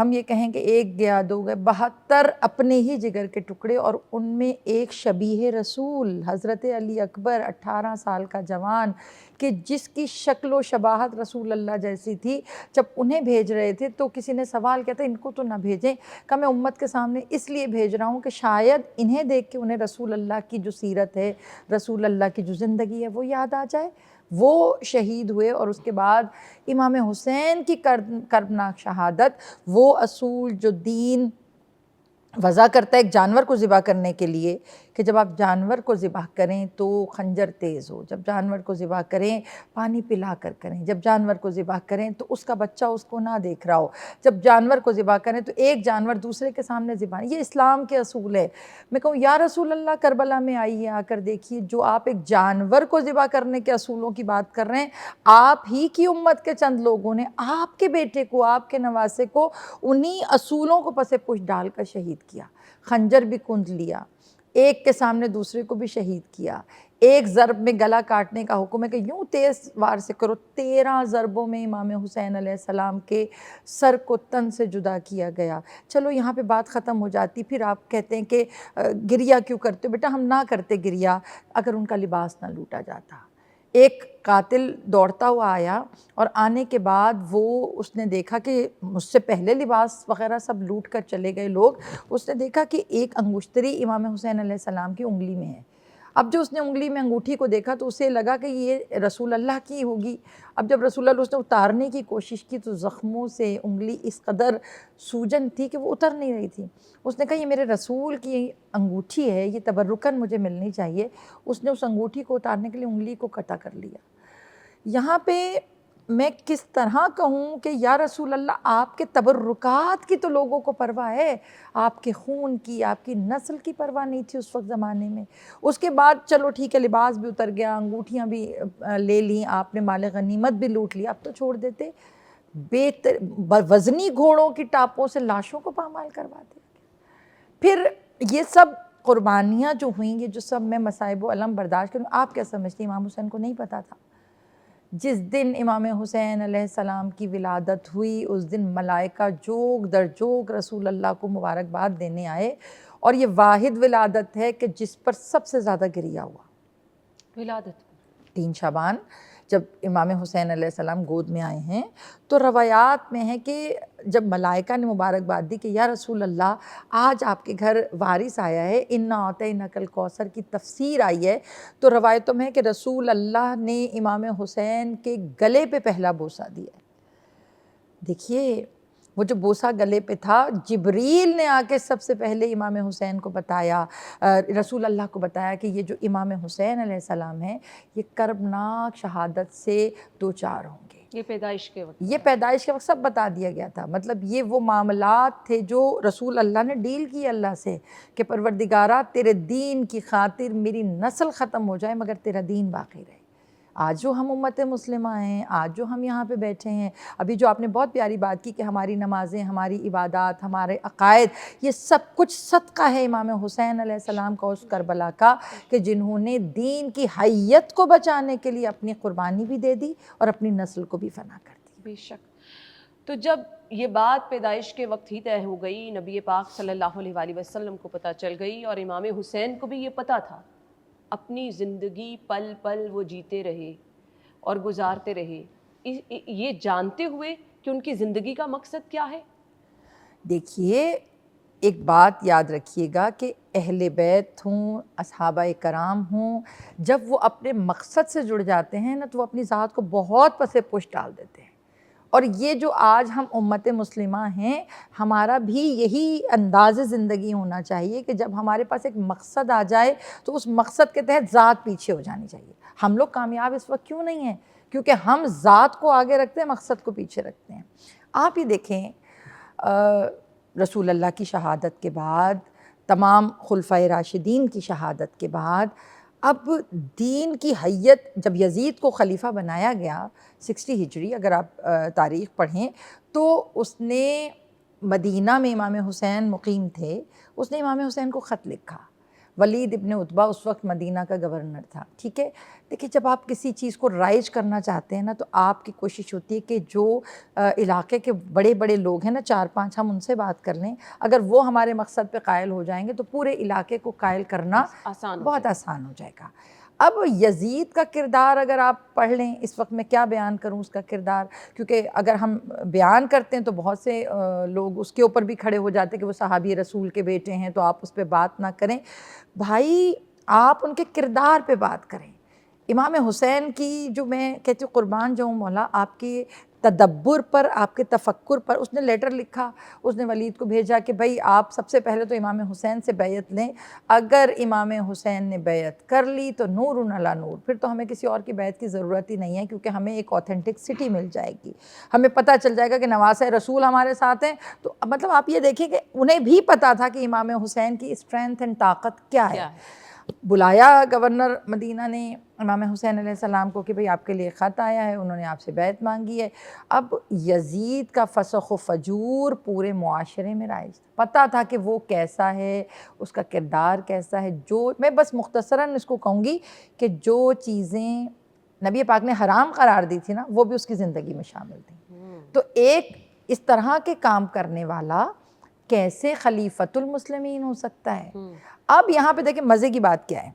ہم یہ کہیں کہ ایک گیا دو گئے، 72 اپنے ہی جگر کے ٹکڑے، اور ان میں ایک شبیہ رسول حضرت علی اکبر 18 سال کا جوان کہ جس کی شکل و شباہت رسول اللہ جیسی تھی. جب انہیں بھیج رہے تھے تو کسی نے سوال کیا تھا ان کو تو نہ بھیجیں، کہ میں امت کے سامنے اس لیے بھیج رہا ہوں کہ شاید انہیں دیکھ کے انہیں رسول اللہ کی جو سیرت ہے، رسول اللہ کی جو زندگی ہے وہ یاد آ جائے. وہ شہید ہوئے، اور اس کے بعد امام حسین کی کربناک شہادت، وہ اصول جو دین وضع کرتا ہے ایک جانور کو ذبح کرنے کے لیے، کہ جب آپ جانور کو ذبح کریں تو خنجر تیز ہو، جب جانور کو ذبح کریں پانی پلا کر کریں، جب جانور کو ذبح کریں تو اس کا بچہ اس کو نہ دیکھ رہا ہو، جب جانور کو ذبح کریں تو ایک جانور دوسرے کے سامنے ذبح. یہ اسلام کے اصول ہے. میں کہوں یا رسول اللہ کربلا میں آئیے، آ کر دیکھیے جو آپ ایک جانور کو ذبح کرنے کے اصولوں کی بات کر رہے ہیں، آپ ہی کی امت کے چند لوگوں نے آپ کے بیٹے کو، آپ کے نواسے کو انہی اصولوں کو پس پش ڈال کر شہید کیا. خنجر بھی کند لیا، ایک کے سامنے دوسرے کو بھی شہید کیا. ایک ضرب میں گلا کاٹنے کا حکم ہے کہ یوں تیز وار سے کرو. 13 ضربوں میں امام حسین علیہ السلام کے سر کو تن سے جدا کیا گیا. چلو یہاں پہ بات ختم ہو جاتی. پھر آپ کہتے ہیں کہ گریہ کیوں کرتے ہو؟ بیٹا ہم نہ کرتے گریہ اگر ان کا لباس نہ لوٹا جاتا. ایک قاتل دوڑتا ہوا آیا، اور آنے کے بعد وہ اس نے دیکھا کہ مجھ سے پہلے لباس وغیرہ سب لوٹ کر چلے گئے لوگ. اس نے دیکھا کہ ایک انگشتری امام حسین علیہ السلام کی انگلی میں ہے. اب جو اس نے انگلی میں انگوٹھی کو دیکھا تو اسے لگا کہ یہ رسول اللہ کی ہوگی. اب جب رسول اللہ اس نے اتارنے کی کوشش کی تو زخموں سے انگلی اس قدر سوجن تھی کہ وہ اتر نہیں رہی تھی. اس نے کہا یہ میرے رسول کی انگوٹھی ہے، یہ تبرکاً مجھے ملنی چاہیے. اس نے اس انگوٹھی کو اتارنے کے لیے انگلی کو قطع کر لیا. یہاں پہ میں کس طرح کہوں کہ یا رسول اللہ آپ کے تبرکات کی تو لوگوں کو پرواہ ہے، آپ کے خون کی، آپ کی نسل کی پرواہ نہیں تھی اس وقت زمانے میں. اس کے بعد چلو ٹھیک ہے لباس بھی اتر گیا، انگوٹھیاں بھی لے لیں، آپ نے مال غنیمت بھی لوٹ لیا، اب تو چھوڑ دیتے. وزنی گھوڑوں کی ٹاپوں سے لاشوں کو پامال کروا دیا. پھر یہ سب قربانیاں جو ہوئیں، یہ جو سب میں مصائب و الم برداشت کروں. آپ کیا سمجھتے ہیں امام حسین کو نہیں پتہ تھا؟ جس دن امام حسین علیہ السلام کی ولادت ہوئی اس دن ملائکہ جوگ در جوگ رسول اللہ کو مبارکباد دینے آئے، اور یہ واحد ولادت ہے کہ جس پر سب سے زیادہ گریہ ہوا. ولادت 3 شعبان جب امام حسین علیہ السلام گود میں آئے ہیں تو روایات میں ہے کہ جب ملائکہ نے مبارکباد دی کہ یا رسول اللہ آج آپ کے گھر وارث آیا ہے، انا اعطیناک الکوثر کی تفسیر آئی ہے، تو روایتوں میں ہے کہ رسول اللہ نے امام حسین کے گلے پہ پہلا بوسہ دیا. دیکھیے وہ جو بوسہ گلے پہ تھا، جبریل نے آ کے سب سے پہلے امام حسین کو بتایا، رسول اللہ کو بتایا کہ یہ جو امام حسین علیہ السلام ہیں یہ کربناک شہادت سے دوچار ہوں گے. یہ پیدائش کے وقت، یہ پیدائش کے وقت سب بتا دیا گیا تھا. مطلب یہ وہ معاملات تھے جو رسول اللہ نے ڈیل کی اللہ سے کہ پروردگارہ تیرے دین کی خاطر میری نسل ختم ہو جائے مگر تیرا دین باقی رہے. آج جو ہم امت مسلمہ ہیں، آج جو ہم یہاں پہ بیٹھے ہیں، ابھی جو آپ نے بہت پیاری بات کی کہ ہماری نمازیں، ہماری عبادات، ہمارے عقائد، یہ سب کچھ صدقہ ہے امام حسین علیہ السلام کا اس کربلا کا، کہ جنہوں نے دین کی حیت کو بچانے کے لیے اپنی قربانی بھی دے دی اور اپنی نسل کو بھی فنا کر دی. بے شک. تو جب یہ بات پیدائش کے وقت ہی طے ہو گئی، نبی پاک صلی اللہ علیہ وآلہ وسلم کو پتہ چل گئی، اور امام حسین کو بھی یہ پتہ تھا، اپنی زندگی پل پل وہ جیتے رہے اور گزارتے رہے یہ جانتے ہوئے کہ ان کی زندگی کا مقصد کیا ہے. دیکھیے ایک بات یاد رکھیے گا کہ اہل بیت ہوں، اصحابہ کرام ہوں، جب وہ اپنے مقصد سے جڑ جاتے ہیں نا تو وہ اپنی ذات کو بہت پس پش ڈال دیتے ہیں. اور یہ جو آج ہم امت مسلمہ ہیں، ہمارا بھی یہی انداز زندگی ہونا چاہیے کہ جب ہمارے پاس ایک مقصد آ جائے تو اس مقصد کے تحت ذات پیچھے ہو جانی چاہیے. ہم لوگ کامیاب اس وقت کیوں نہیں ہیں؟ کیونکہ ہم ذات کو آگے رکھتے ہیں، مقصد کو پیچھے رکھتے ہیں. آپ ہی دیکھیں رسول اللہ کی شہادت کے بعد، تمام خلفائے راشدین کی شہادت کے بعد، اب دین کی حیت جب یزید کو خلیفہ بنایا گیا 60 ہجری، اگر آپ تاریخ پڑھیں تو اس نے مدینہ میں امام حسین مقیم تھے، اس نے امام حسین کو خط لکھا. ولید ابن عتبہ اس وقت مدینہ کا گورنر تھا، ٹھیک ہے. دیکھیے جب آپ کسی چیز کو رائج کرنا چاہتے ہیں نا تو آپ کی کوشش ہوتی ہے کہ جو علاقے کے بڑے بڑے لوگ ہیں نا 4-5 ہم ان سے بات کر لیں، اگر وہ ہمارے مقصد پہ قائل ہو جائیں گے تو پورے علاقے کو قائل کرنا بہت آسان ہو جائے گا. اب یزید کا کردار اگر آپ پڑھ لیں، اس وقت میں کیا بیان کروں اس کا کردار، کیونکہ اگر ہم بیان کرتے ہیں تو بہت سے لوگ اس کے اوپر بھی کھڑے ہو جاتے ہیں کہ وہ صحابی رسول کے بیٹے ہیں تو آپ اس پہ بات نہ کریں. بھائی آپ ان کے کردار پہ بات کریں. امام حسین کی جو میں کہتی ہوں قربان جاؤں مولا، آپ کے تدبر پر، آپ کے تفکر پر. اس نے لیٹر لکھا، اس نے ولید کو بھیجا کہ بھائی آپ سب سے پہلے تو امام حسین سے بیعت لیں، اگر امام حسین نے بیعت کر لی تو نور علی نور، پھر تو ہمیں کسی اور کی بیعت کی ضرورت ہی نہیں ہے، کیونکہ ہمیں ایک اوتھینٹکسٹی مل جائے گی، ہمیں پتہ چل جائے گا کہ نواسۂ رسول ہمارے ساتھ ہیں. تو مطلب آپ یہ دیکھیں کہ انہیں بھی پتہ تھا کہ امام حسین کی اسٹرینتھ اینڈ طاقت کیا ہے. بلایا گورنر مدینہ نے امام حسین علیہ السلام کو کہ بھئی آپ کے لیے خط آیا ہے، انہوں نے آپ سے بیعت مانگی ہے. اب یزید کا فسق و فجور پورے معاشرے میں رائج تھا، پتہ تھا کہ وہ کیسا ہے، اس کا کردار کیسا ہے. جو میں بس مختصراً اس کو کہوں گی کہ جو چیزیں نبی پاک نے حرام قرار دی تھی نا وہ بھی اس کی زندگی میں شامل تھیں. تو ایک اس طرح کے کام کرنے والا کیسے خلیفۃ المسلمین ہو سکتا ہے. اب یہاں پہ دیکھیں مزے کی بات کیا ہے،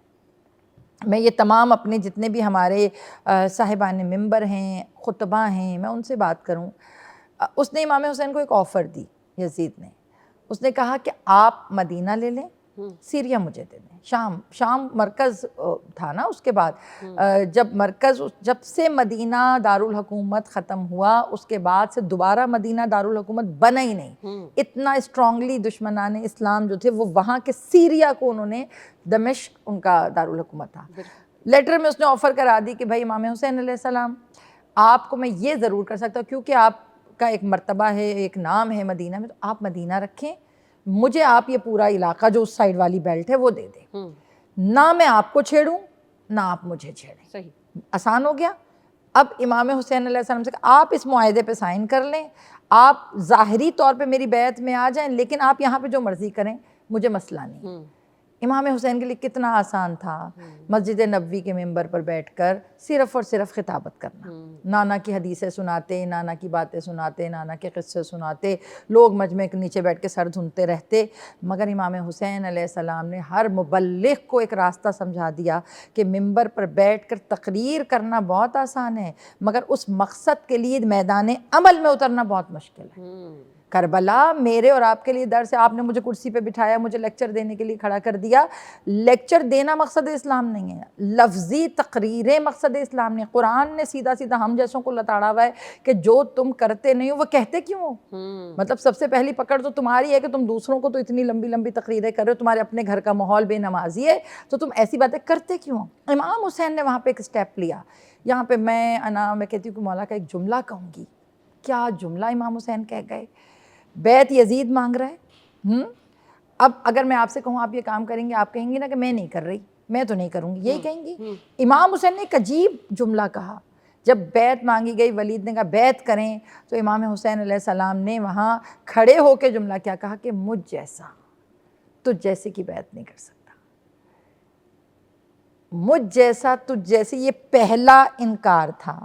میں یہ تمام اپنے جتنے بھی ہمارے صاحبان ممبر ہیں، خطبہ ہیں، میں ان سے بات کروں. اس نے امام حسین کو ایک آفر دی یزید نے، اس نے کہا کہ آپ مدینہ لے لیں، سیریا مجھے دے دیں. شام مرکز تھا نا. اس کے بعد جب سے مدینہ دارالحکومت ختم ہوا اس کے بعد سے دوبارہ مدینہ دارالحکومت بنا ہی نہیں. اتنا اسٹرانگلی دشمنان اسلام جو تھے وہ وہاں کے سیریا کو انہوں نے، دمشق ان کا دارالحکومت تھا. لیٹر میں اس نے آفر کرا دی کہ بھائی امام حسین علیہ السلام آپ کو میں یہ ضرور کر سکتا ہوں، کیونکہ آپ کا ایک مرتبہ ہے، ایک نام ہے مدینہ میں، تو آپ مدینہ رکھیں، مجھے آپ یہ پورا علاقہ جو اس سائڈ والی بیلٹ ہے وہ دے دیں، نہ میں آپ کو چھیڑوں نہ آپ مجھے چھیڑیں. صحیح، آسان ہو گیا. اب امام حسین علیہ السلام سے کہا آپ اس معاہدے پہ سائن کر لیں، آپ ظاہری طور پہ میری بیعت میں آ جائیں، لیکن آپ یہاں پہ جو مرضی کریں مجھے مسئلہ نہیں. امام حسین کے لیے کتنا آسان تھا مسجد نبوی کے ممبر پر بیٹھ کر صرف اور صرف خطابت کرنا. نانا کی حدیثیں سناتے، نانا کی باتیں سناتے، نانا کے قصے سناتے، لوگ مجمع کے نیچے بیٹھ کے سر دھنتے رہتے. مگر امام حسین علیہ السلام نے ہر مبلغ کو ایک راستہ سمجھا دیا کہ ممبر پر بیٹھ کر تقریر کرنا بہت آسان ہے، مگر اس مقصد کے لیے میدان عمل میں اترنا بہت مشکل ہے. کربلا میرے اور آپ کے لیے درس ہے. آپ نے مجھے کرسی پہ بٹھایا، مجھے لیکچر دینے کے لیے کھڑا کر دیا. لیکچر دینا مقصد اسلام نہیں ہے، لفظی تقریریں مقصد اسلام نہیں. قرآن نے سیدھا سیدھا ہم جیسوں کو لتاڑا ہوا ہے کہ جو تم کرتے نہیں ہو وہ کہتے کیوں ہو. مطلب سب سے پہلی پکڑ تو تمہاری ہے کہ تم دوسروں کو تو اتنی لمبی لمبی تقریریں کر رہے ہو، تمہارے اپنے گھر کا ماحول بے نمازی ہے، تو تم ایسی باتیں کرتے کیوں ہو. امام حسین نے وہاں پہ ایک سٹیپ لیا. یہاں پہ میں کہتی ہوں کہ مولا کا ایک جملہ کہوں گی. کیا جملہ امام حسین کہہ گئے. بیعت یزید مانگ رہا ہے. اب اگر میں آپ سے کہوں آپ یہ کام کریں گے، آپ کہیں گی نا کہ میں نہیں کر رہی، میں تو نہیں کروں گی، یہی کہیں گی. امام حسین نے ایک عجیب جملہ کہا. جب بیعت مانگی گئی، ولید نے کہا بیعت کریں، تو امام حسین علیہ السلام نے وہاں کھڑے ہو کے جملہ کیا کہا کہ مجھ جیسا تجھ جیسے کی بیعت نہیں کر سکتا. مجھ جیسا تجھ جیسے، یہ پہلا انکار تھا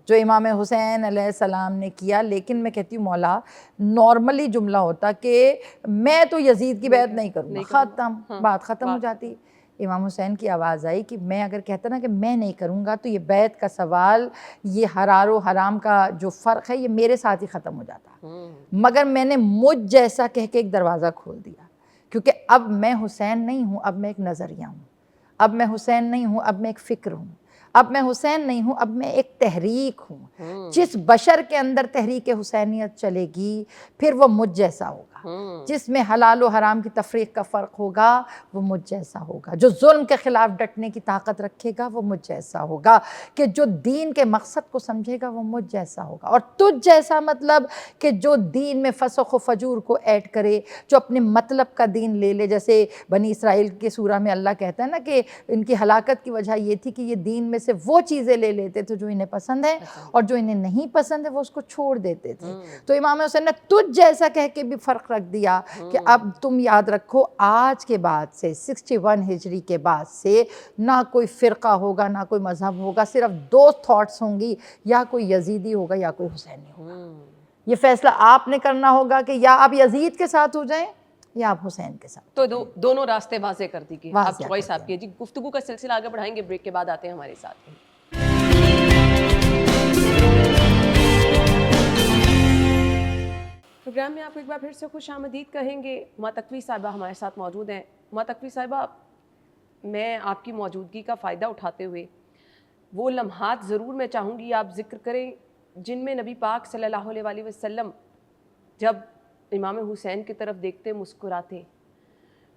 جو امام حسین علیہ السلام نے کیا. لیکن میں کہتی ہوں مولا نارملی جملہ ہوتا کہ میں تو یزید کی بیعت نہیں کروں گا، ختم، بات ختم ہو جاتی. امام حسین کی آواز آئی کہ میں اگر کہتا نا کہ میں نہیں کروں گا تو یہ بیعت کا سوال، یہ حلال و حرام کا جو فرق ہے یہ میرے ساتھ ہی ختم ہو جاتا. مگر میں نے مجھ جیسا کہہ کے ایک دروازہ کھول دیا، کیونکہ اب میں حسین نہیں ہوں، اب میں ایک نظریہ ہوں. اب میں حسین نہیں ہوں، اب میں ایک فکر ہوں. اب میں حسین نہیں ہوں، اب میں ایک تحریک ہوں. جس بشر کے اندر تحریک حسینیت چلے گی پھر وہ مجھ جیسا ہوگا. جس میں حلال و حرام کی تفریق کا فرق ہوگا وہ مجھ جیسا ہوگا. جو ظلم کے خلاف ڈٹنے کی طاقت رکھے گا وہ مجھ جیسا ہوگا. کہ جو دین کے مقصد کو سمجھے گا وہ مجھ جیسا ہوگا. اور تجھ جیسا مطلب کہ جو دین میں فسق و فجور کو ایڈ کرے، جو اپنے مطلب کا دین لے لے. جیسے بنی اسرائیل کے سورہ میں اللہ کہتا ہے نا کہ ان کی ہلاکت کی وجہ یہ تھی کہ یہ دین میں سے وہ چیزیں لے لیتے تھے جو انہیں پسند ہے، اور جو انہیں نہیں پسند ہے وہ اس کو چھوڑ دیتے تھے. تو امام حسین نے تجھ جیسا کہہ کے بھی فرق رکھ دیا کہ اب تم یاد رکھو آج کے بعد سے 61 ہجری کے بعد سے نہ کوئی فرقہ ہوگا نہ کوئی مذہب ہوگا، صرف 2 تھاٹس ہوں گی، یا کوئی یزیدی ہوگا یا کوئی حسینی ہوگا۔ یہ فیصلہ آپ نے کرنا ہوگا کہ یا آپ یزید کے ساتھ ہو جائیں یا آپ حسین کے ساتھ۔ تو دونوں راستے واضح کر دی گئے، آپ واضح چوائس کر آپ کی۔ جی گفتگو کا سلسلہ آگے بڑھائیں گے، بریک کے بعد آتے ہیں ہمارے ساتھ۔ پروگرام میں آپ کو ایک بار پھر سے خوش آمدید کہیں گے۔ ماں تقوی صاحبہ ہمارے ساتھ موجود ہیں۔ ماں تقوی صاحبہ، میں آپ کی موجودگی کا فائدہ اٹھاتے ہوئے وہ لمحات ضرور میں چاہوں گی آپ ذکر کریں جن میں نبی پاک صلی اللہ علیہ وآلہ وسلم جب امام حسین کی طرف دیکھتے مسکراتے،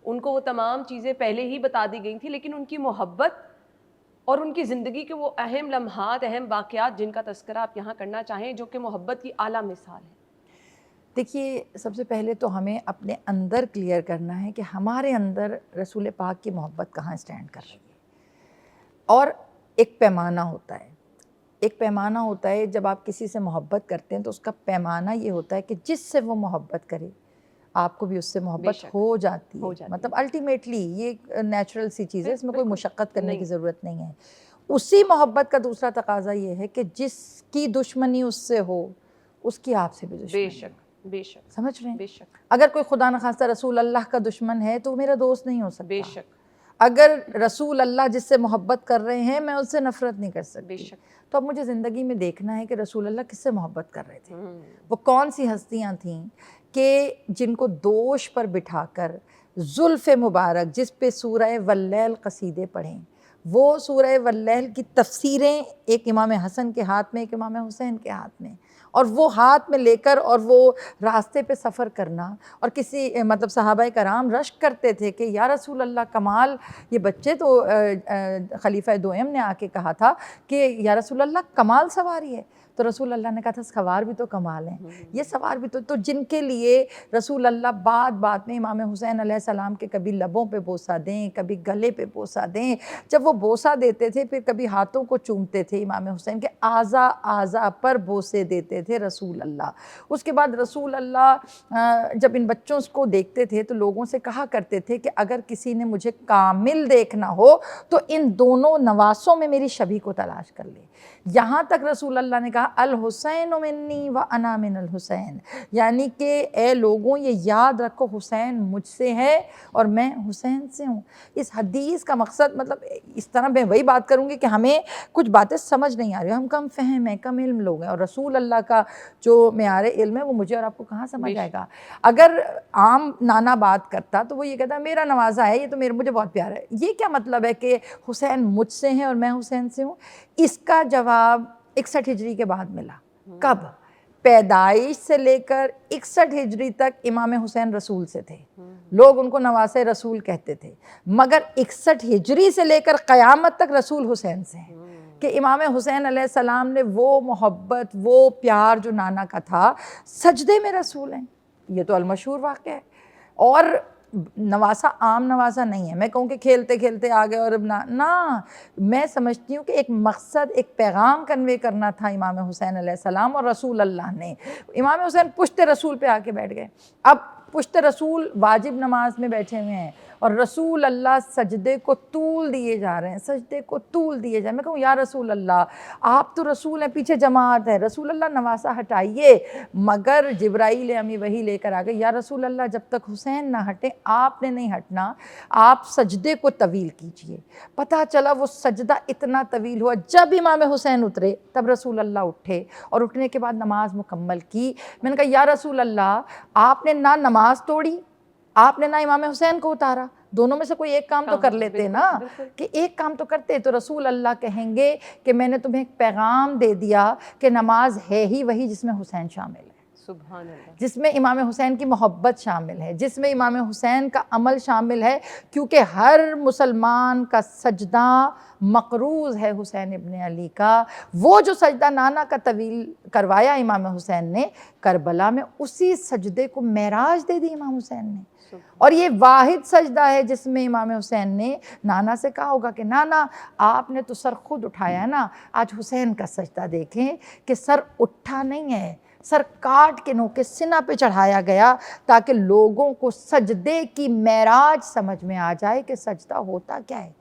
ان کو وہ تمام چیزیں پہلے ہی بتا دی گئی تھیں، لیکن ان کی محبت اور ان کی زندگی کے وہ اہم لمحات، اہم واقعات جن کا تذکرہ آپ یہاں کرنا چاہیں، جو کہ محبت کی اعلیٰ مثال ہے۔ دیکھیے، سب سے پہلے تو ہمیں اپنے اندر کلیئر کرنا ہے کہ ہمارے اندر رسول پاک کی محبت کہاں اسٹینڈ کر رہی ہے، اور ایک پیمانہ ہوتا ہے۔ ایک پیمانہ ہوتا ہے جب آپ کسی سے محبت کرتے ہیں تو اس کا پیمانہ یہ ہوتا ہے کہ جس سے وہ محبت کرے آپ کو بھی اس سے محبت ہو جاتی ہے۔ مطلب الٹیمیٹلی یہ نیچرل سی چیز ہے، اس میں کوئی مشقت کرنے کی ضرورت نہیں ہے۔ اسی محبت کا دوسرا تقاضا یہ ہے کہ جس کی دشمنی اس سے ہو اس کی آپ سے بھی دشمنی بے شک، بے شک، سمجھ رہے ہیں؟ بے شک، اگر کوئی خدا نخواستہ رسول اللہ کا دشمن ہے تو وہ میرا دوست نہیں ہو سکتا۔ بے شک، اگر رسول اللہ جس سے محبت کر رہے ہیں میں اس سے نفرت نہیں کر بے سکتی۔ شک۔ تو اب مجھے زندگی میں دیکھنا ہے کہ رسول اللہ کس سے محبت کر رہے تھے، وہ کون سی ہستیاں تھیں کہ جن کو دوش پر بٹھا کر زلف مبارک جس پہ سورہ واللیل قصیدے پڑھیں، وہ سورہ واللیل کی تفسیریں ایک امام حسن کے ہاتھ میں ایک امام حسین کے ہاتھ میں، اور وہ ہاتھ میں لے کر اور وہ راستے پہ سفر کرنا، اور کسی مطلب صحابہ کرام رشک کرتے تھے کہ یا رسول اللہ کمال، یہ بچے تو خلیفہ دوئم نے آ کے کہا تھا کہ یا رسول اللہ کمال سواری ہے، تو رسول اللہ نے کہا تھا سوار بھی تو کمال ہیں، یہ سوار بھی تو جن کے لیے رسول اللہ بات بات میں امام حسین علیہ السلام کے کبھی لبوں پہ بوسہ دیں، کبھی گلے پہ بوسہ دیں، جب وہ بوسہ دیتے تھے پھر کبھی ہاتھوں کو چومتے تھے، امام حسین کے اعضاء پر بوسے دیتے تھے رسول اللہ۔ اس کے بعد رسول اللہ جب ان بچوں کو دیکھتے تھے تو لوگوں سے کہا کرتے تھے کہ اگر کسی نے مجھے کامل دیکھنا ہو تو ان دونوں نواسوں میں میری شبیہ کو تلاش کر لے۔ یہاں تک رسول اللہ نے کہا الحسین منی و انا من الحسین، یعنی کہ اے لوگوں یہ یاد رکھو حسین مجھ سے ہے اور میں حسین سے ہوں۔ اس حدیث کا مقصد مطلب اس طرح میں وہی بات کروں گی کہ ہمیں کچھ باتیں سمجھ نہیں آ رہی، ہم کم فہم ہیں، کم علم لوگ ہیں، اور رسول اللہ کا جو معیار علم ہے وہ مجھے اور آپ کو کہاں سمجھ آئے گا۔ اگر عام نانا بات کرتا تو وہ یہ کہتا میرا نوازا ہے، یہ تو مجھے بہت پیارا ہے، یہ کیا مطلب ہے کہ حسین مجھ سے ہیں اور میں حسین سے ہوں؟ اس کا جواب 61 ہجری کے بعد ملا۔ کب؟ پیدائش سے لے کر 61 ہجری تک امام حسین رسول سے تھے، لوگ ان کو نواسے رسول کہتے تھے، مگر 61 ہجری سے لے کر قیامت تک رسول حسین سے ہیں، کہ امام حسین علیہ السلام نے وہ محبت وہ پیار جو نانا کا تھا سجدے میں رسول ہیں۔ یہ تو المشہور واقعہ ہے، اور نواسا عام نواسا نہیں ہے۔ میں کہوں کہ کھیلتے کھیلتے آگے اور نہ، میں سمجھتی ہوں کہ ایک مقصد ایک پیغام کنوے کرنا تھا امام حسین علیہ السلام اور رسول اللہ نے۔ امام حسین پشت رسول پہ آ کے بیٹھ گئے، اب پشت رسول واجب نماز میں بیٹھے ہوئے ہیں اور رسول اللہ سجدے کو طول دیے جا رہے ہیں، سجدے کو طول دیے جا رہے ہیں۔ میں کہوں یا رسول اللہ آپ تو رسول ہیں، پیچھے جماعت ہے، رسول اللہ نواسا ہٹائیے، مگر جبرائیل امی وہی لے کر آ گئے، یا رسول اللہ جب تک حسین نہ ہٹے آپ نے نہیں ہٹنا، آپ سجدے کو طویل کیجئے۔ پتہ چلا وہ سجدہ اتنا طویل ہوا، جب امام حسین اترے تب رسول اللہ اٹھے اور اٹھنے کے بعد نماز مکمل کی۔ میں نے کہا یا رسول اللہ آپ نے نہ نماز توڑی، آپ نے نہ امام حسین کو اتارا، دونوں میں سے کوئی ایک کام تو کر لیتے نا، کہ ایک کام تو کرتے۔ تو رسول اللہ کہیں گے کہ میں نے تمہیں ایک پیغام دے دیا کہ نماز ہے ہی وہی جس میں حسین شامل ہے، سبحان اللہ، جس میں امام حسین کی محبت شامل ہے، جس میں امام حسین کا عمل شامل ہے، کیونکہ ہر مسلمان کا سجدہ مقروض ہے حسین ابن علی کا۔ وہ جو سجدہ نانا کا طویل کروایا امام حسین نے کربلا میں، اسی سجدے کو معراج دے دی امام حسین نے، اور یہ واحد سجدہ ہے جس میں امام حسین نے نانا سے کہا ہوگا کہ نانا آپ نے تو سر خود اٹھایا ہے نا، آج حسین کا سجدہ دیکھیں کہ سر اٹھا نہیں ہے، سر کاٹ کے نوکے سینہ پہ چڑھایا گیا تاکہ لوگوں کو سجدے کی معراج سمجھ میں آ جائے کہ سجدہ ہوتا کیا ہے۔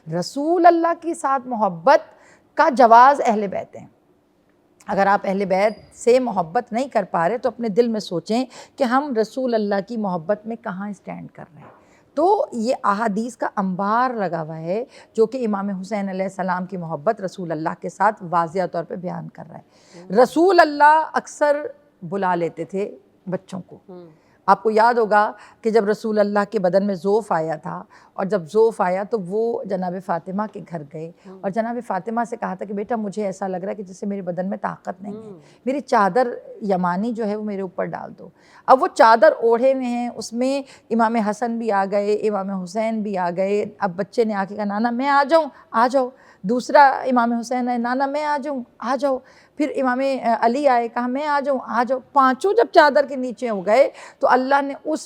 رسول اللہ کے ساتھ محبت کا جواز اہل بیت ہیں۔ اگر آپ اہل بیت سے محبت نہیں کر پا رہے تو اپنے دل میں سوچیں کہ ہم رسول اللہ کی محبت میں کہاں اسٹینڈ کر رہے ہیں۔ تو یہ احادیث کا انبار لگا ہوا ہے جو کہ امام حسین علیہ السلام کی محبت رسول اللہ کے ساتھ واضح طور پہ بیان کر رہا ہے۔ رسول اللہ اکثر بلا لیتے تھے بچوں کو۔ آپ کو یاد ہوگا کہ جب رسول اللہ کے بدن میں ضعف آیا تھا اور جب ضعف آیا تو وہ جناب فاطمہ کے گھر گئے اور جناب فاطمہ سے کہا تھا کہ بیٹا مجھے ایسا لگ رہا ہے کہ جس سے میرے بدن میں طاقت نہیں ہے، میری چادر یمانی جو ہے وہ میرے اوپر ڈال دو۔ اب وہ چادر اوڑھے ہوئے ہیں، اس میں امام حسن بھی آ گئے، امام حسین بھی آ گئے۔ اب بچے نے آ کے کہا نانا میں آ جاؤں، آ جاؤ۔ دوسرا امام حسین ہے، نانا میں آ جاؤں، آ جاؤ۔ پھر امام علی آئے، کہا میں آ جاؤں، آ جاؤ۔ پانچوں جب چادر کے نیچے ہو گئے تو اللہ نے اس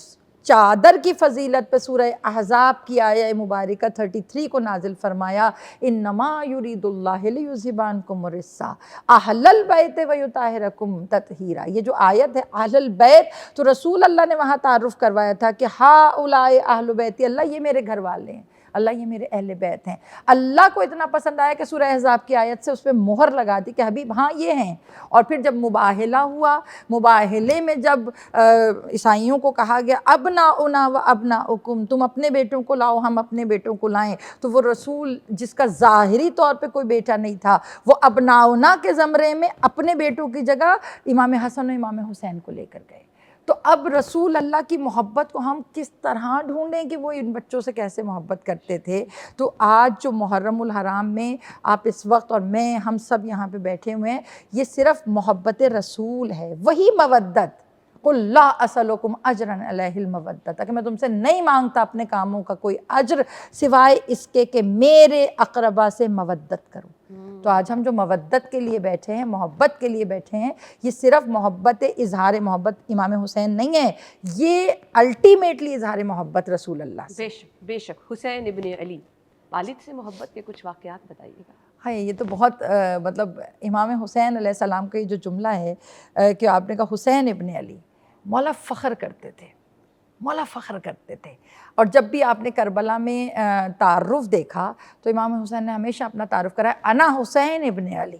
چادر کی فضیلت پہ سورہ احزاب کی آیہ مبارکہ 33 کو نازل فرمایا، انما یرید اللہ لیذھب عنکم الرجس اہل البیت ویطہرکم تطہیرا۔ یہ جو آیت ہے اہل البیت، تو رسول اللہ نے وہاں تعارف کروایا تھا کہ ہؤلاء اہل بیتی، اللہ یہ میرے گھر والے ہیں، اللہ یہ میرے اہل بیت ہیں۔ اللہ کو اتنا پسند آیا کہ سورہ احزاب کی آیت سے اس پہ مہر لگا دی کہ حبیب ہاں یہ ہیں۔ اور پھر جب مباہلہ ہوا، مباہلے میں جب عیسائیوں کو کہا گیا ابناؤنا و ابناؤکم، تم اپنے بیٹوں کو لاؤ ہم اپنے بیٹوں کو لائیں، تو وہ رسول جس کا ظاہری طور پہ کوئی بیٹا نہیں تھا، وہ ابناؤنا کے زمرے میں اپنے بیٹوں کی جگہ امام حسن و امام حسین کو لے کر گئے۔ تو اب رسول اللہ کی محبت کو ہم کس طرح ڈھونڈیں کہ وہ ان بچوں سے کیسے محبت کرتے تھے۔ تو آج جو محرم الحرام میں آپ اس وقت اور میں ہم سب یہاں پہ بیٹھے ہوئے ہیں، یہ صرف محبت رسول ہے، وہی مودت۔ قُلْ لَا أَسْأَلُكُمْ أَجْرًا عَلَيْهِ الْمَوَدَّةَ، کہ میں تم سے نہیں مانگتا اپنے کاموں کا کوئی اجر سوائے اس کے کہ میرے اقربا سے مودت کروں۔ تو آج ہم جو مودت کے لیے بیٹھے ہیں، محبت کے لیے بیٹھے ہیں، یہ صرف محبت اظہار محبت امام حسین نہیں ہے، یہ الٹیمیٹلی اظہار محبت رسول اللہ سے۔ بے شک بے شک۔ حسین ابن علی، والد سے محبت کے کچھ واقعات بتائیے گا۔ ہاں یہ تو بہت مطلب امام حسین علیہ السلام کا یہ جو جملہ ہے کہ آپ نے کہا حسین ابن علی، مولا فخر کرتے تھے، مولا فخر کرتے تھے۔ اور جب بھی آپ نے کربلا میں تعارف دیکھا تو امام حسین نے ہمیشہ اپنا تعارف کرایا، انا حسین ابن علی،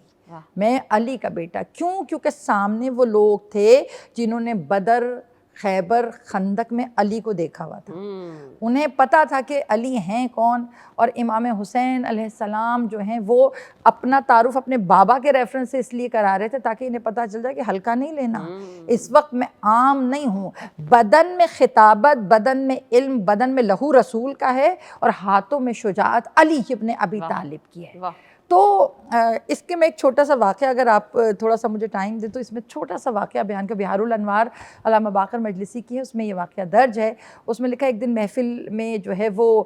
میں علی کا بیٹا۔ کیوں؟ کیونکہ سامنے وہ لوگ تھے جنہوں نے بدر، خیبر، خندق میں علی کو دیکھا ہوا تھا، انہیں پتہ تھا کہ علی ہیں کون۔ اور امام حسین علیہ السلام جو ہیں وہ اپنا تعارف اپنے بابا کے ریفرنس سے اس لیے کرا رہے تھے تاکہ انہیں پتہ چل جائے کہ ہلکا نہیں لینا، اس وقت میں عام نہیں ہوں، بدن میں خطابت، بدن میں علم، بدن میں لہو رسول کا ہے، اور ہاتھوں میں شجاعت علی ابن ابی طالب کی ہے۔ تو اس کے میں ایک چھوٹا سا واقعہ، اگر آپ تھوڑا سا مجھے ٹائم دیں تو اس میں چھوٹا سا واقعہ بیان کر، بہار الانوار علامہ باقر مجلسی کی ہے، اس میں یہ واقعہ درج ہے۔ اس میں لکھا ایک دن محفل میں جو ہے وہ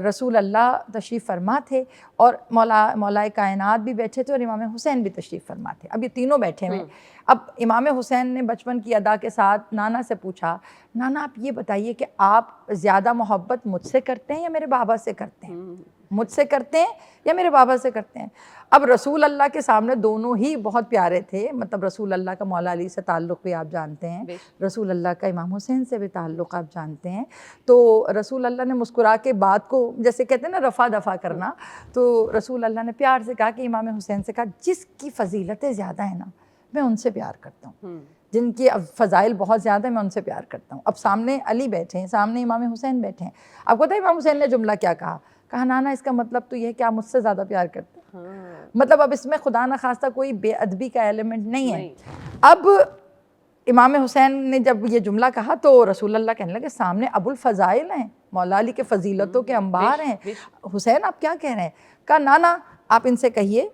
رسول اللہ تشریف فرما تھے اور مولائے کائنات بھی بیٹھے تھے اور امام حسین بھی تشریف فرما تھے۔ اب یہ تینوں بیٹھے ہوئے، اب امام حسین نے بچپن کی ادا کے ساتھ نانا سے پوچھا، نانا آپ یہ بتائیے کہ آپ زیادہ محبت مجھ سے کرتے ہیں یا میرے بابا سے کرتے ہیں؟ مجھ سے کرتے ہیں یا میرے بابا سے کرتے ہیں؟ اب رسول اللہ کے سامنے دونوں ہی بہت پیارے تھے، مطلب رسول اللہ کا مولا علی سے تعلق بھی آپ جانتے ہیں، رسول اللہ کا امام حسین سے بھی تعلق آپ جانتے ہیں۔ تو رسول اللہ نے مسکرا کے بات کو جیسے کہتے ہیں نا رفع دفع کرنا، تو رسول اللہ نے پیار سے کہا کہ امام حسین سے کہا جس کی فضیلتیں زیادہ ہیں نا میں ان سے پیار کرتا ہوں، جن کی فضائل بہت زیادہ ہیں میں ان سے پیار کرتا ہوں۔ اب سامنے علی بیٹھے ہیں، سامنے امام حسین بیٹھے ہیں، آپ کو پتہ ہے امام حسین نے جملہ کیا کہا نانا اس کا مطلب تو یہ ہے کہ آپ مجھ سے زیادہ پیار کرتے ہیں۔ مطلب اب اس میں خدا نخواستہ کوئی بے ادبی کا ایلیمنٹ نہیں ہے۔ اب امام حسین نے جب یہ جملہ کہا تو رسول اللہ کہنے لگے سامنے ابو الفضائل ہیں، مولا علی کے فضیلتوں کے انبار ہیں، حسین آپ کیا کہہ رہے ہیں؟ کہا نانا آپ ان سے کہیے،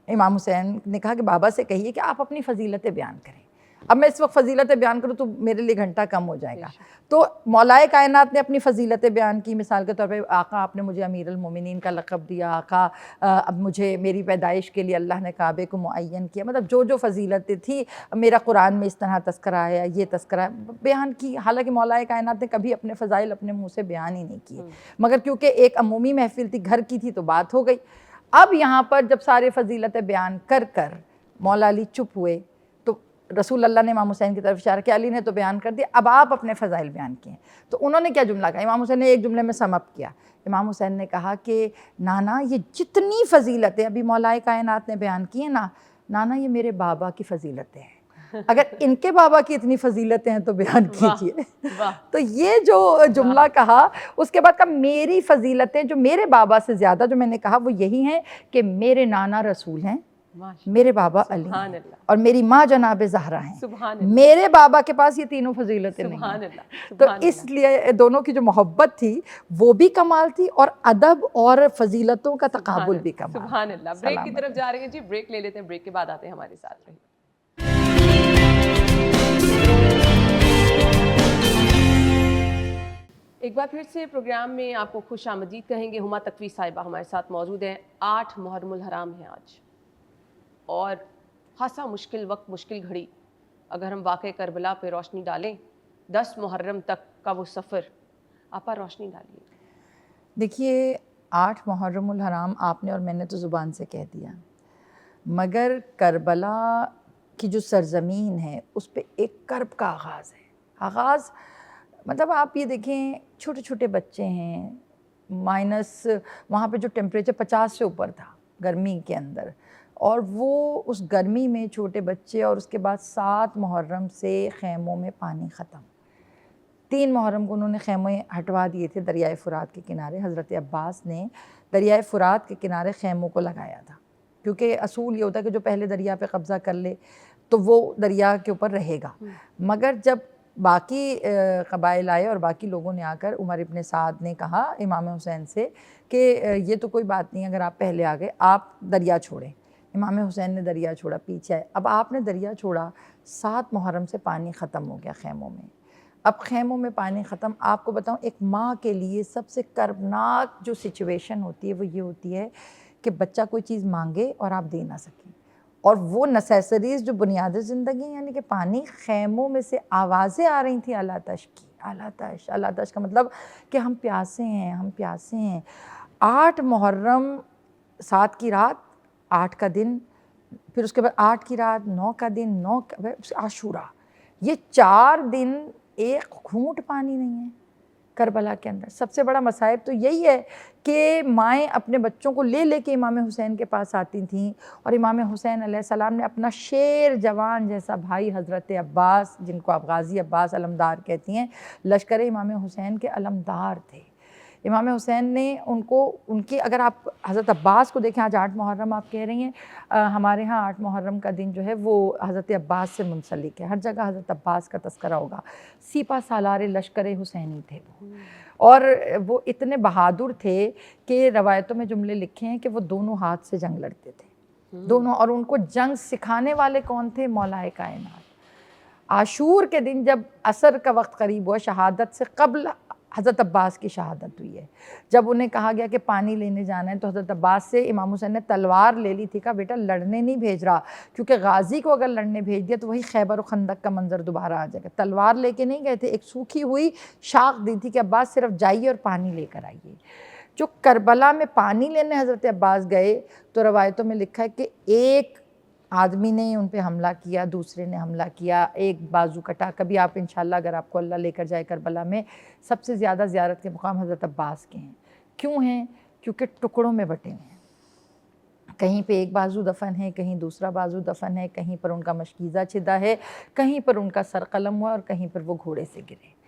امام حسین نے کہا کہ بابا سے کہیے کہ آپ اپنی فضیلتیں بیان کریں۔ اب میں اس وقت فضیلتیں بیان کروں تو میرے لیے گھنٹہ کم ہو جائے گا۔ تو مولائے کائنات نے اپنی فضیلتیں بیان کی، مثال کے طور پہ آقا آپ نے مجھے امیر المومنین کا لقب دیا، آقا اب مجھے میری پیدائش کے لیے اللہ نے کعبے کو معین کیا، مطلب جو جو فضیلتیں تھیں، میرا قرآن میں اس طرح تذکرہ آیا، یہ تذکرہ بیان کی۔ حالانکہ مولائے کائنات نے کبھی اپنے فضائل اپنے منہ سے بیان ہی نہیں کیے، مگر کیونکہ ایک عمومی محفل تھی، گھر کی تھی، تو بات ہو گئی۔ اب یہاں پر جب سارے فضیلتیں بیان کر مولا علی چپ ہوئے تو رسول اللہ نے امام حسین کی طرف اشارہ کیا، علی نے تو بیان کر دیا، اب آپ اپنے فضائل بیان کیے. تو انہوں نے کیا جملہ کہا، امام حسین نے ایک جملے میں سم اپ کیا. امام حسین نے کہا کہ نانا یہ جتنی فضیلتیں ابھی مولا کائنات نے بیان کی ہیں نا، نانا یہ میرے بابا کی فضیلتیں ہیں، اگر ان کے بابا کی اتنی فضیلتیں ہیں تو بیان کیجئے. تو یہ جو جملہ کہا، اس کے بعد کہا میری فضیلتیں جو میرے بابا سے زیادہ جو میں نے کہا وہ یہی ہیں کہ میرے نانا رسول ہیں، میرے بابا علی ہیں، اور میری ماں جناب زہرا ہیں. میرے بابا کے پاس یہ تینوں فضیلتیں نہیں ہیں. تو اس لیے دونوں کی جو محبت تھی وہ بھی کمال تھی، اور ادب اور فضیلتوں کا تقابل بھی کمال. سبحان اللہ. بریک کی طرف جا رہے ہیں جی، بریک لے لیتے ہیں، بریک کے بعد آتے ہیں ہمارے ساتھ. رہی ایک بار پھر سے پروگرام میں آپ کو خوش آمدید کہیں گے. ہما تقوی صاحبہ ہمارے ساتھ موجود ہیں. 8 محرم الحرام ہے آج، اور خاصا مشکل وقت، مشکل گھڑی. اگر ہم واقع کربلا پہ روشنی ڈالیں، 10 محرم تک کا وہ سفر، آپا روشنی ڈالیے. دیکھیے 8 محرم الحرام آپ نے اور میں نے تو زبان سے کہہ دیا، مگر کربلا کی جو سرزمین ہے اس پہ ایک کرب کا آغاز ہے. آغاز مطلب آپ یہ دیکھیں، چھوٹے چھوٹے بچے ہیں، مائنس وہاں پہ جو ٹیمپریچر 50 سے اوپر تھا گرمی کے اندر، اور وہ اس گرمی میں چھوٹے بچے، اور اس کے بعد 7 محرم سے خیموں میں پانی ختم. 3 محرم کو انہوں نے خیمے ہٹوا دیے تھے دریائے فرات کے کنارے. حضرت عباس نے دریائے فرات کے کنارے خیموں کو لگایا تھا، کیونکہ اصول یہ ہوتا ہے کہ جو پہلے دریا پہ قبضہ کر لے تو وہ دریا کے اوپر رہے گا. مگر جب باقی قبائل آئے اور باقی لوگوں نے آ کر، عمر ابن سعد نے کہا امام حسین سے کہ یہ تو کوئی بات نہیں، اگر آپ پہلے آ گئے آپ دریا چھوڑیں. امام حسین نے دریا چھوڑا، پیچھے آئے. اب آپ نے دریا چھوڑا، 7 محرم سے پانی ختم ہو گیا خیموں میں. اب خیموں میں پانی ختم. آپ کو بتاؤں ایک ماں کے لیے سب سے کربناک جو سچویشن ہوتی ہے وہ یہ ہوتی ہے کہ بچہ کوئی چیز مانگے اور آپ دے نہ سکیں، اور وہ نیسیسریز جو بنیاد زندگی، یعنی کہ پانی. خیموں میں سے آوازیں آ رہی تھیں اللہ تش کی، اللہ تش، اللہ تش کا مطلب کہ ہم پیاسے ہیں، ہم پیاسے ہیں. 8 محرم 7 کی رات، 8 کا دن، پھر اس کے بعد 8 کی رات، 9 کا دن، 9 عاشورہ، یہ 4 دن ایک گھونٹ پانی نہیں ہے کربلا کے اندر. سب سے بڑا مصائب تو یہی ہے کہ مائیں اپنے بچوں کو لے لے کے امام حسین کے پاس آتی تھیں، اور امام حسین علیہ السلام نے اپنا شیر جوان جیسا بھائی حضرت عباس، جن کو آپ غازی عباس علمدار کہتی ہیں، لشکر امام حسین کے علمدار تھے. امام حسین نے ان کی اگر آپ حضرت عباس کو دیکھیں، آج 8 محرم آپ کہہ رہی ہیں، ہمارے ہاں 8 محرم کا دن جو ہے وہ حضرت عباس سے منسلک ہے. ہر جگہ حضرت عباس کا تذکرہ ہوگا. سپہ سالار لشکر حسینی تھے وہ، اور وہ اتنے بہادر تھے کہ روایتوں میں جملے لکھے ہیں کہ وہ دونوں ہاتھ سے جنگ لڑتے تھے دونوں. اور ان کو جنگ سکھانے والے کون تھے؟ مولا کائنات. عاشور کے دن جب عصر کا وقت قریب ہوا، شہادت سے قبل حضرت عباس کی شہادت ہوئی ہے. جب انہیں کہا گیا کہ پانی لینے جانا ہے تو حضرت عباس سے امام حسین نے تلوار لے لی تھی. کہا بیٹا لڑنے نہیں بھیج رہا، کیونکہ غازی کو اگر لڑنے بھیج دیا تو وہی خیبر و خندق کا منظر دوبارہ آ جائے گا. تلوار لے کے نہیں گئے تھے، ایک سوکھی ہوئی شاخ دی تھی کہ عباس صرف جائیے اور پانی لے کر آئیے. جو کربلا میں پانی لینے حضرت عباس گئے تو روایتوں میں لکھا ہے کہ ایک آدمی نے ان پہ حملہ کیا، دوسرے نے حملہ کیا، ایک بازو کٹا. کبھی آپ انشاءاللہ اگر آپ کو اللہ لے کر جائے کربلا میں، سب سے زیادہ زیارت کے مقام حضرت عباس کے ہیں. کیوں ہیں؟ کیونکہ ٹکڑوں میں بٹے ہوئے ہیں. کہیں پہ ایک بازو دفن ہے، کہیں دوسرا بازو دفن ہے، کہیں پر ان کا مشکیزہ چھدا ہے، کہیں پر ان کا سر قلم ہوا، اور کہیں پر وہ گھوڑے سے گرے.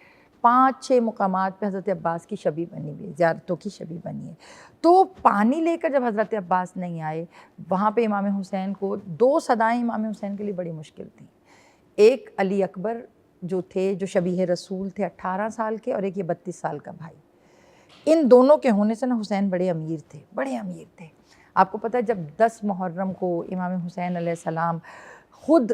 5-6 مقامات پہ حضرت عباس کی شبیہ بنی ہوئی ہے، زیارتوں کی شبیہ بنی ہے. تو پانی لے کر جب حضرت عباس نہیں آئے، وہاں پہ امام حسین کو 2 صدائیں امام حسین کے لیے بڑی مشکل تھیں. ایک علی اکبر جو تھے، جو شبیہ رسول تھے 18 سال کے، اور ایک یہ 32 سال کا بھائی. ان دونوں کے ہونے سے نا حسین بڑے امیر تھے، بڑے امیر تھے. آپ کو پتہ ہے جب 10 محرم کو امام حسین علیہ السلام خود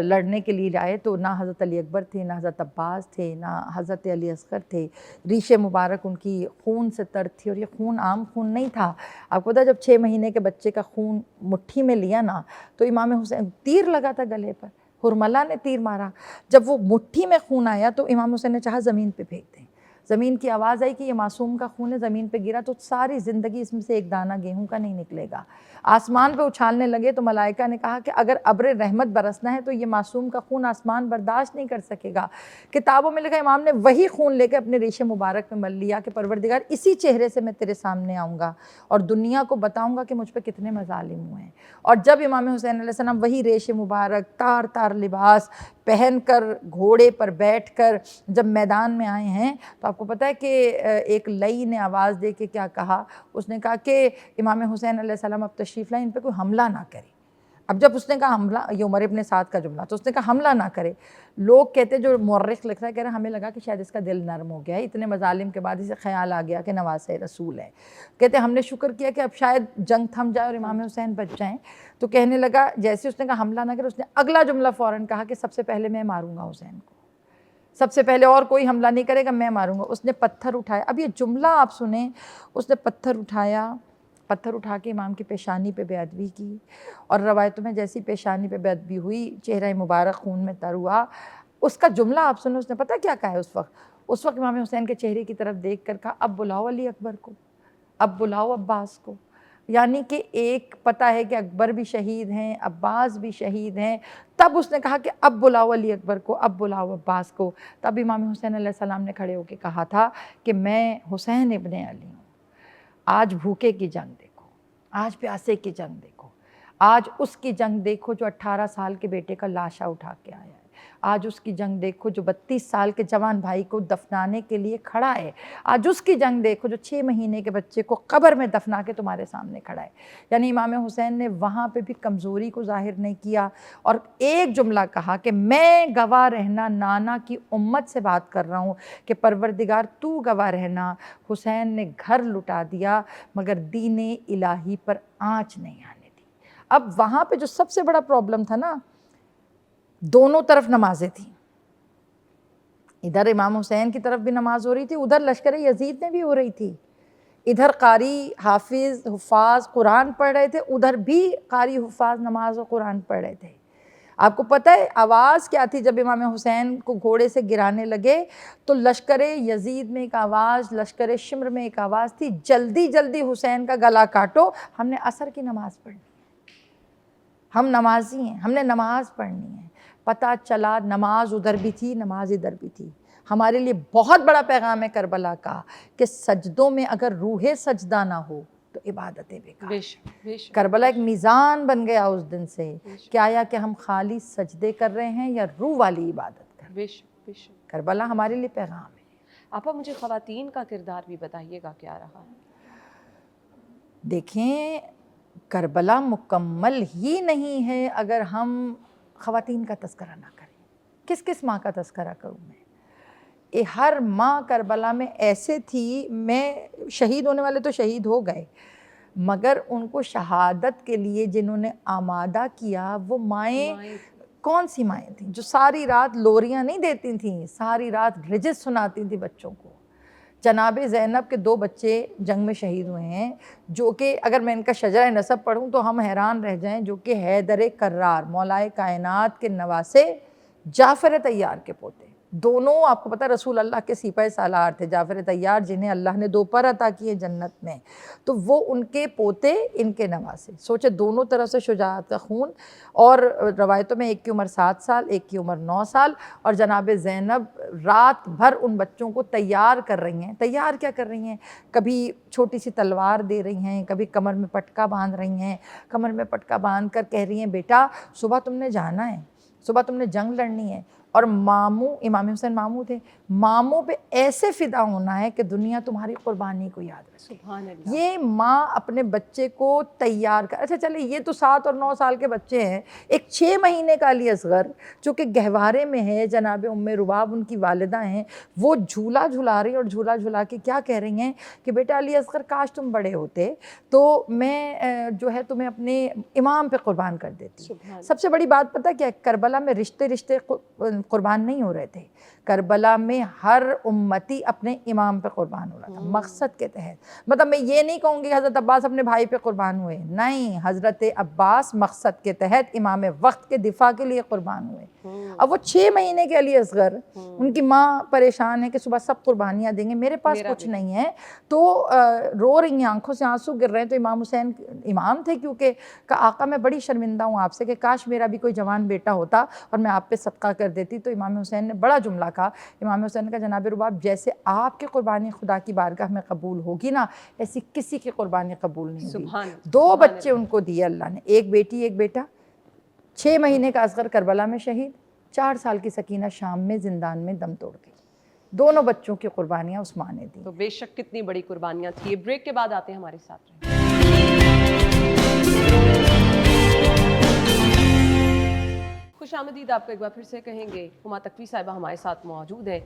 لڑنے کے لیے آئے تو نہ حضرت علی اکبر تھے، نہ حضرت عباس تھے، نہ حضرت علی اصغر تھے. ریش مبارک ان کی خون سے تر تھی، اور یہ خون عام خون نہیں تھا. آپ کو پتہ ہے جب 6 مہینے کے بچے کا خون مٹھی میں لیا نا تو امام حسین تیر لگا تھا گلے پر، ہرملہ نے تیر مارا. جب وہ مٹھی میں خون آیا تو امام حسین نے چاہا زمین پہ پھینک دیں. زمین کی آواز آئی کہ یہ معصوم کا خون ہے، زمین پہ گرا تو ساری زندگی اس میں سے ایک دانہ گیہوں کا نہیں نکلے گا. آسمان پہ اچھالنے لگے تو ملائکہ نے کہا کہ اگر ابر رحمت برسنا ہے تو یہ معصوم کا خون آسمان برداشت نہیں کر سکے گا. کتابوں میں لکھا امام نے وہی خون لے کے اپنے ریشے مبارک میں مل لیا کہ پروردگار اسی چہرے سے میں تیرے سامنے آؤں گا اور دنیا کو بتاؤں گا کہ مجھ پہ کتنے مظالم ہوئے ہیں. اور جب امام حسین علیہ السلام وہی ریشے مبارک تار تار لباس پہن کر گھوڑے پر بیٹھ کر جب میدان میں آئے ہیں تو آپ کو پتہ ہے کہ ایک لئی نے آواز دے کے کیا کہا؟ اس نے کہا کہ امام حسین علیہ السلام اب تشریف لائیں، ان پہ کوئی حملہ نہ کرے. اب جب اس نے کہا حملہ، یہ عمر ابن سعد کا جملہ، تو اس نے کہا حملہ نہ کرے. لوگ کہتے، جو مورخ لکھ رہا ہے، کہہ رہے ہمیں لگا کہ شاید اس کا دل نرم ہو گیا ہے، اتنے مظالم کے بعد اسے خیال آ گیا کہ نواسہ رسول ہے. کہتے ہم نے شکر کیا کہ اب شاید جنگ تھم جائے اور امام حسین بچ جائیں. تو کہنے لگا، جیسے اس نے کہا حملہ نہ کرے، اس نے اگلا جملہ فوراً کہا کہ سب سے پہلے میں ماروں گا حسین کو، سب سے پہلے اور کوئی حملہ نہیں کرے گا، میں ماروں گا. اس نے پتھر اٹھایا. اب یہ جملہ آپ سنیں، اس نے پتھر اٹھایا، پتھر اٹھا کے امام کی پیشانی پہ بے ادبی کی، اور روایتوں میں جیسی پیشانی پہ بے ادبی ہوئی چہرہ مبارک خون میں تر ہوا. اس کا جملہ آپ سنیں، اس نے پتہ کیا کہا ہے اس وقت امام حسین کے چہرے کی طرف دیکھ کر کہا اب بلاؤ علی اکبر کو، اب بلاؤ عباس کو. یعنی کہ ایک پتہ ہے کہ اکبر بھی شہید ہیں، عباس بھی شہید ہیں، تب اس نے کہا کہ اب بلاؤ علی اکبر کو، اب بلاؤ عباس کو. تب امام حسین علیہ السلام نے کھڑے ہو کے کہا تھا کہ میں حسین ابن علی ہوں. آج بھوکے کی جنگ دیکھو، آج پیاسے کی جنگ دیکھو، آج اس کی جنگ دیکھو جو 18 سال کے بیٹے کا لاشا اٹھا کے آیا ہے. آج اس کی جنگ دیکھو جو 32 سال کے جوان بھائی کو دفنانے کے لیے کھڑا ہے. آج اس کی جنگ دیکھو جو 6 مہینے کے بچے کو قبر میں دفنا کے تمہارے سامنے کھڑا ہے. یعنی امام حسین نے وہاں پہ بھی کمزوری کو ظاہر نہیں کیا، اور ایک جملہ کہا کہ میں گواہ رہنا نانا کی امت سے بات کر رہا ہوں کہ پروردگار تو گواہ رہنا، حسین نے گھر لٹا دیا مگر دین الہی پر آنچ نہیں آنے دی. اب وہاں پہ جو سب سے بڑا پرابلم تھا نا، دونوں طرف نمازیں تھیں. ادھر امام حسین کی طرف بھی نماز ہو رہی تھی، ادھر لشکر یزید میں بھی ہو رہی تھی. ادھر قاری حافظ حفاظ قرآن پڑھ رہے تھے، ادھر بھی قاری حفاظ نماز و قرآن پڑھ رہے تھے. آپ کو پتہ ہے آواز کیا تھی؟ جب امام حسین کو گھوڑے سے گرانے لگے تو لشکر یزید میں ایک آواز، لشکر شمر میں ایک آواز تھی، جلدی جلدی حسین کا گلا کاٹو، ہم نے عصر کی نماز پڑھنی ہے، ہم نمازی ہیں، ہم نے نماز پڑھنی ہے. پتہ چلا نماز ادھر بھی تھی، نماز ادھر بھی تھی. ہمارے لیے بہت بڑا پیغام ہے کربلا کا کہ سجدوں میں اگر روح سجدہ نہ ہو تو عبادتیں بیکار. کربلا ایک میزان بن گیا اس دن سے کہ آیا کہ ہم خالی سجدے کر رہے ہیں یا روح والی عبادت کر رہے ہیں. کربلا ہمارے لیے پیغام ہے. آپا مجھے خواتین کا کردار بھی بتائیے گا کیا رہا؟ دیکھیں کربلا مکمل ہی نہیں ہے اگر ہم خواتین کا تذکرہ نہ کریں. کس ماں کا تذکرہ کروں میں؟ ہر ماں کربلا میں ایسے تھی، میں شہید ہونے والے تو شہید ہو گئے مگر ان کو شہادت کے لیے جنہوں نے آمادہ کیا وہ مائیں کون سی مائیں تھیں جو ساری رات لوریاں نہیں دیتی تھیں، ساری رات رجس سناتی تھیں بچوں کو. جناب زینب کے 2 بچے جنگ میں شہید ہوئے ہیں، جو کہ اگر میں ان کا شجرہ نسب پڑھوں تو ہم حیران رہ جائیں، جو کہ حیدر کرار مولائے کائنات کے نواسے جعفر طیار کے پوتے. دونوں آپ کو پتہ رسول اللہ کے سپہ سالار تھے. جعفر طیار جنہیں اللہ نے 2 پر عطا کیے جنت میں، تو وہ ان کے پوتے، ان کے نواسے. سوچے دونوں طرف سے شجاعت کا خون. اور روایتوں میں ایک کی عمر 7 سال، ایک کی عمر 9 سال، اور جناب زینب رات بھر ان بچوں کو تیار کر رہی ہیں. تیار کیا کر رہی ہیں؟ کبھی چھوٹی سی تلوار دے رہی ہیں، کبھی کمر میں پٹکا باندھ رہی ہیں. کمر میں پٹکا باندھ کر کہہ رہی ہیں بیٹا صبح تم نے جانا ہے، صبح تم نے جنگ لڑنی ہے. اور ماموں، امام حسین ماموں تھے، ماموں پہ ایسے فدا ہونا ہے کہ دنیا تمہاری قربانی کو یاد رکھے. سبحان اللہ. یہ ماں اپنے بچے کو تیار کر. اچھا چلے یہ تو 7 اور 9 سال کے بچے ہیں، ایک 6 مہینے کا علی اصغر جو کہ گہوارے میں ہے، جناب ام رباب ان کی والدہ ہیں، وہ جھولا جھلا رہی ہیں، اور جھولا جھلا کے کیا کہہ رہی ہیں کہ بیٹا علی اصغر کاش تم بڑے ہوتے تو میں جو ہے تمہیں اپنے امام پہ قربان کر دیتی. سب سے بڑی بات پتہ کیا ہے؟ کربلا میں رشتے قربان نہیں ہو رہے تھے، کربلا میں ہر امتی اپنے امام پہ قربان ہو رہا تھا مقصد کے تحت. مطلب میں یہ نہیں کہوں گی حضرت عباس اپنے بھائی پہ قربان ہوئے، نہیں، حضرت عباس مقصد کے تحت امام وقت کے دفاع کے لیے قربان ہوئے. اب وہ 6 مہینے کے علی اصغر، ان کی ماں پریشان ہے کہ صبح سب قربانیاں دیں گے، میرے پاس کچھ نہیں ہے، تو رو رہی ہیں، آنکھوں سے آنسو گر رہے ہیں. تو امام حسین امام تھے کیونکہ کہ آقا میں بڑی شرمندہ ہوں آپ سے کہ کاش میرا بھی کوئی جوان بیٹا ہوتا اور میں آپ پہ صدقہ کر دیتی. تو امام حسین نے بڑا جملہ کہا. امام حسین کا جناب رباب جیسے آپ کی قربانی خدا کی بارگاہ میں قبول ہوگی نا، ایسی کسی کی قربانی قبول نہیں ہوگی. 2 بچے ان کو دیے اللہ نے، ایک بیٹی ایک بیٹا. 6 مہینے کا اصغر کربلا میں شہید، 4 سال کی سکینہ شام میں زندان میں دم توڑ گئی. دونوں بچوں کی قربانیاں عثمان نے دی. تو بے شک کتنی بڑی قربانیاں تھیں. یہ بریک کے بعد آتے ہیں ہمارے ساتھ رہیں. خوش آمدید آپ کو ایک بار پھر سے کہیں گے. ہما تقوی صاحبہ ہمارے ساتھ موجود ہے.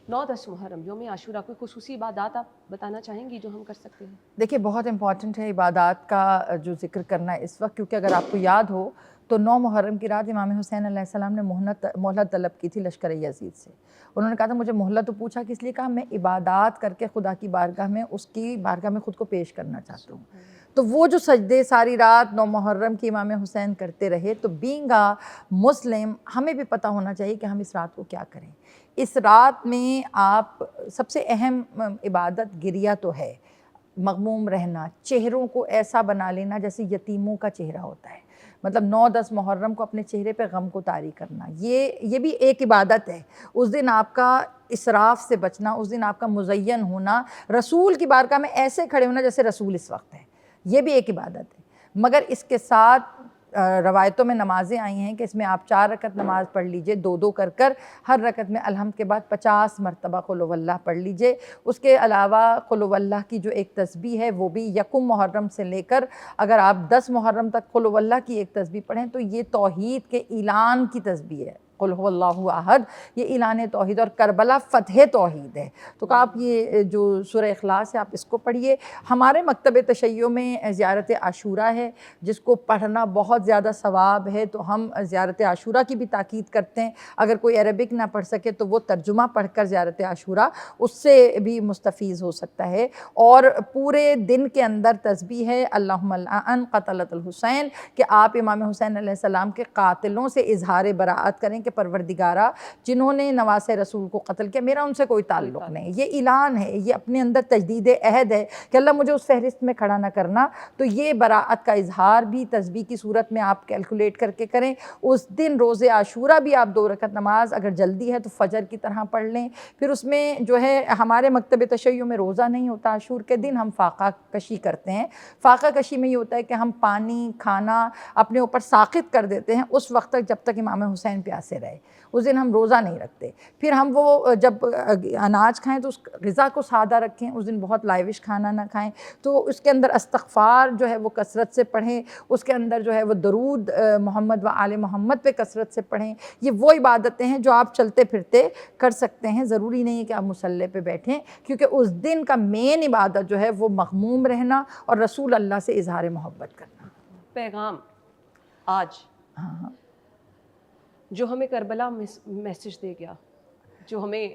9-10 محرم یوم عاشورہ، کوئی خصوصی عبادات آپ بتانا چاہیں گی جو ہم کر سکتے ہیں؟ دیکھیے بہت امپورٹنٹ ہے عبادات کا جو ذکر کرنا ہے اس وقت، کیونکہ اگر آپ کو یاد ہو تو 9 محرم کی رات امام حسین علیہ السلام نے مہلت طلب کی تھی لشکر یزید سے. انہوں نے کہا تھا مجھے مہلت، تو پوچھا کس لیے؟ کہا میں عبادات کر کے خدا کی بارگاہ میں، اس کی بارگاہ میں خود کو پیش کرنا چاہتا ہوں. تو وہ جو سجدے ساری رات 9 محرم کی امام حسین کرتے رہے. تو بینگ آ مسلم ہمیں بھی پتہ ہونا چاہیے کہ ہم اس رات کو کیا کریں. اس رات میں آپ سب سے اہم عبادت گریہ تو ہے، مغموم رہنا، چہروں کو ایسا بنا لینا جیسے یتیموں کا چہرہ ہوتا ہے. مطلب 9-10 محرم کو اپنے چہرے پہ غم کو طاری کرنا، یہ بھی ایک عبادت ہے. اس دن آپ کا اسراف سے بچنا، اس دن آپ کا مزین ہونا، رسول کی بارگاہ میں ایسے کھڑے ہونا جیسے رسول اس وقت ہے، یہ بھی ایک عبادت ہے. مگر اس کے ساتھ روایتوں میں نمازیں آئی ہیں کہ اس میں آپ 4 رکعت نماز پڑھ لیجئے، 2 کر ہر رکعت میں الحمد کے بعد 50 مرتبہ قل هو اللہ پڑھ لیجئے. اس کے علاوہ قل هو اللہ کی جو ایک تسبیح ہے وہ بھی یکم محرم سے لے کر اگر آپ 10 محرم تک قل هو اللہ کی ایک تسبیح پڑھیں تو یہ توحید کے اعلان کی تسبیح ہے. قل هو اللہ احد، یہ اعلان توحید، اور کربلا فتح توحید ہے. تو کہ آپ یہ جو سورہ اخلاص ہے آپ اس کو پڑھیے. ہمارے مکتب تشیع میں زیارت عاشورہ ہے جس کو پڑھنا بہت زیادہ ثواب ہے، تو ہم زیارت عاشورہ کی بھی تاکید کرتے ہیں. اگر کوئی عربک نہ پڑھ سکے تو وہ ترجمہ پڑھ کر زیارت عاشورہ اس سے بھی مستفیض ہو سکتا ہے. اور پورے دن کے اندر تسبیح ہے اللہم لعن قتلۃ الحسین، کہ آپ امام حسین علیہ السلام کے قاتلوں سے اظہار براءت کریں کہ پروردگارہ جنہوں نے نواسۂ رسول کو قتل کیا میرا ان سے کوئی تعلق نہیں. یہ اعلان ہے، یہ اپنے اندر تجدید عہد ہے کہ اللہ مجھے اس فہرست میں کھڑا نہ کرنا. تو یہ براءت کا اظہار بھی تسبیح کی صورت میں آپ کیلکولیٹ کر کے کریں. اس دن روز عاشورہ بھی آپ 2 رکعت نماز اگر جلدی ہے تو فجر کی طرح پڑھ لیں. پھر اس میں جو ہے ہمارے مکتب تشیع میں روزہ نہیں ہوتا، عاشور کے دن ہم فاقہ کشی کرتے ہیں. فاقہ کشی میں یہ ہوتا ہے کہ ہم پانی کھانا اپنے اوپر ساقط کر دیتے ہیں اس وقت تک جب تک امام حسین پیاسے رہے. اس دن ہم روزہ نہیں رکھتے. پھر ہم وہ جب اناج کھائیں تو اس غذا کو سادہ رکھیں، اس دن بہت لائوش کھانا نہ کھائیں. تو اس کے اندر استغفار جو ہے وہ کثرت سے پڑھیں، اس کے اندر جو ہے وہ درود محمد و آل محمد پہ کثرت سے پڑھیں. یہ وہ عبادتیں ہیں جو آپ چلتے پھرتے کر سکتے ہیں، ضروری نہیں ہے کہ آپ مصلی پہ بیٹھیں، کیونکہ اس دن کا مین عبادت جو ہے وہ مغموم رہنا اور رسول اللہ سے اظہار محبت کرنا. پیغام آج جو ہمیں کربلا میسج دے گیا، جو ہمیں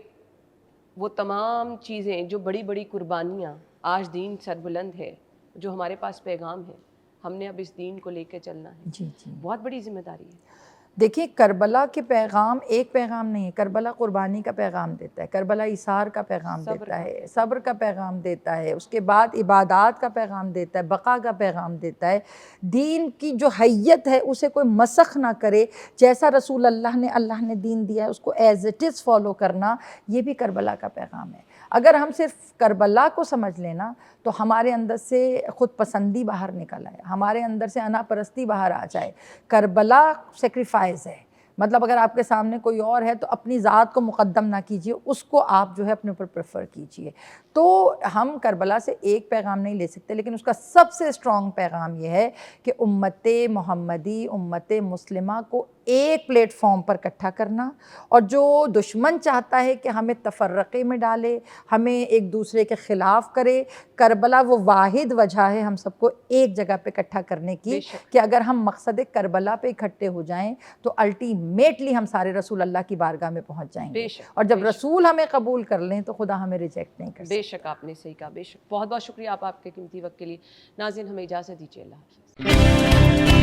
وہ تمام چیزیں، جو بڑی بڑی قربانیاں، آج دین سربلند ہے، جو ہمارے پاس پیغام ہے، ہم نے اب اس دین کو لے کے چلنا ہے. جی بہت بڑی ذمہ داری ہے. دیکھیے کربلا کے پیغام ایک پیغام نہیں ہے. کربلا قربانی کا پیغام دیتا ہے، کربلا ایثار کا پیغام دیتا ہے، صبر کا پیغام دیتا ہے، اس کے بعد عبادات کا پیغام دیتا ہے، بقا کا پیغام دیتا ہے. دین کی جو حیت ہے اسے کوئی مسخ نہ کرے، جیسا رسول اللہ نے دین دیا ہے اس کو ایز اٹ از فالو کرنا، یہ بھی کربلا کا پیغام ہے. اگر ہم صرف کربلا کو سمجھ لینا تو ہمارے اندر سے خود پسندی باہر نکل آئے، ہمارے اندر سے انا پرستی باہر آ جائے. کربلا سیکریفائز ہے، مطلب اگر آپ کے سامنے کوئی اور ہے تو اپنی ذات کو مقدم نہ کیجیے، اس کو آپ جو ہے اپنے اوپر پریفر کیجیے. تو ہم کربلا سے ایک پیغام نہیں لے سکتے، لیکن اس کا سب سے اسٹرانگ پیغام یہ ہے کہ امت محمدی، امت مسلمہ کو ایک پلیٹ فارم پر اکٹھا کرنا، اور جو دشمن چاہتا ہے کہ ہمیں تفرقے میں ڈالے، ہمیں ایک دوسرے کے خلاف کرے، کربلا وہ واحد وجہ ہے ہم سب کو ایک جگہ پہ اکٹھا کرنے کی، کہ اگر ہم مقصد کربلا پہ اکٹھے ہو جائیں تو الٹیمیٹ الٹیمیٹلی ہم سارے رسول اللہ کی بارگاہ میں پہنچ جائیں گے, بے شک, اور جب بے شک. رسول ہمیں قبول کر لیں تو خدا ہمیں ریجیکٹ نہیں کر بے سکتا. شک آپ نے صحیح کہا, بے شک. بہت بہت شکریہ آپ کے قیمتی وقت کے لیے. ناظرین ہمیں اجازت دیجیے, اللہ حافظ.